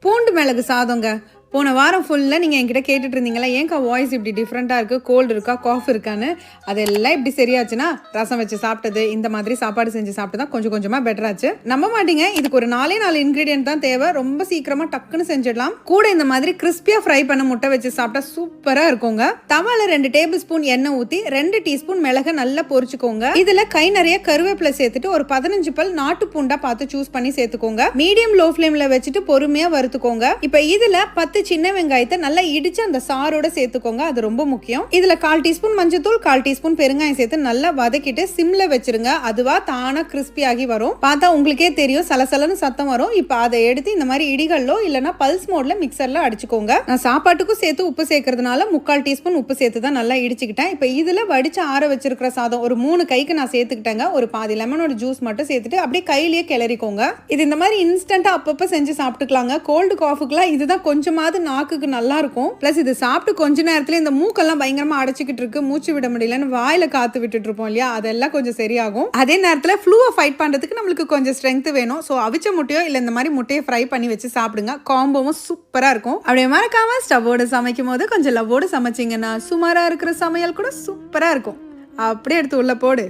பூண்டு மிளகு சாதங்க. போன வாரம் ஃபுல்லாக நீங்கள் என்கிட்ட கேட்டுட்டு இருந்தீங்களா, ஏன்க்கா வாய்ஸ் இப்படி டிஃப்ரெண்ட்டாக இருக்குது, கோல்டு இருக்கா, காஃப் இருக்கான்னு. அதெல்லாம் இப்படி சரியாச்சுன்னா ரசம் வச்சு சாப்பிட்டது, இந்த மாதிரி சாப்பாடு செஞ்சு சாப்பிட்டு தான் கொஞ்சம் கொஞ்சமாக பெட்டராச்சு. நம்ப மாட்டீங்க, இதுக்கு ஒரு 4 இன்க்ரீடியன்ட் தான் தேவை. ரொம்ப சீக்கிரமாக டக்குன்னு செஞ்சிடலாம். கூட இந்த மாதிரி கிறிஸ்பியாக ஃப்ரை பண்ண முட்டை வச்சு சாப்பிட்டா சூப்பராக இருக்குங்க. தவால 2 டேபிள் ஸ்பூன் எண்ணெய் ஊற்றி 2 டீஸ்பூன் மிளகை நல்லா பொரிச்சுக்கோங்க. இதில் கை நிறைய கருவேப்பிலை சேர்த்துட்டு ஒரு 15 பல் நாட்டு பூண்டா பார்த்து சூஸ் பண்ணி சேர்த்துக்கோங்க. மீடியம் லோ ஃப்ளேமில் வச்சுட்டு பொறுமையாக வறுத்துக்கோங்க. இப்போ இதில் 10 சின்ன வெங்காயத்தை நல்லா இடிச்சு அந்த சாரோட சேர்த்துக்கோங்க. அது ரொம்ப முக்கியம். இதுல 1/4 டீஸ்பூன் மஞ்சத்தூள், 1/4 டீஸ்பூன் பெருங்காயம் சேர்த்து நல்லா வதக்கிட்டு சிம்ல வச்சிருங்க. அதுவா தானா கிறிஸ்பி ஆகி வரும். பார்த்தா உங்களுக்கே தெரியும், சலசலன்னு சத்தம் வரும். இப்போ அதை எடுத்து இந்த மாதிரி இடிகளோ இல்லைன்னா பல்ஸ் மோட்ல மிக்சர்ல அடிச்சுக்கோங்க. நான் சாப்பாட்டுக்கும் சேர்த்து உப்பு சேர்க்கறதுனால 3/4 டீஸ்பூன் உப்பு சேர்த்து தான் நல்லா இடிச்சுக்கிட்டேன். இப்போ இதுல வடிச்சு ஆற வச்சிருக்கிற சாதம் ஒரு 3 கைக்கு நான் சேர்த்துக்கிட்டேங்க. ஒரு பாதி லெமனோட ஜூஸ் மட்டும் சேர்த்துட்டு அப்படியே கையிலேயே கிளறிக்கோங்க. இது இந்த மாதிரி இன்ஸ்டன்டா அப்பப்ப செஞ்சு சாப்பிட்டுக்கலாங்க. கோல்டு காஃபுக்குலாம் இதுதான் கொஞ்சமாவது நாக்குக்கு நல்லா இருக்கும். பிளஸ் இது சாப்பிட்டு கொஞ்ச நேரத்துல இந்த மூக்கெல்லாம் பயங்கரமா அடைச்சிக்கிட்டு இருக்கு, மூச்சு விட முடியலன்னு வாயில காத்து விட்டுட்டு இருப்போம் இல்லையா, அதெல்லாம் கொஞ்சம் சரியாகும். அதே நேரத்துல ஃப்ளூவை ஃபைட் பண்றதுக்கு நம்மளுக்கு கொஞ்சம் ஸ்ட்ரென்த் வேணும். ஸோ அவிச்ச முட்டையோ இல்லை இந்த மாதிரி முட்டையை ஃப்ரை பண்ணி வச்சு சாப்பிடுங்க. காம்போவும் சூப்பரா இருக்கும். அப்படியே மறக்காம ஸ்டவ்வோட சமைக்கும் போது கொஞ்சம் லவ்வோடு சமைச்சிங்கன்னா சுமாரா இருக்கிற சமையல் கூட சூப்பரா இருக்கும். அப்படியே எடுத்து உள்ள போடு.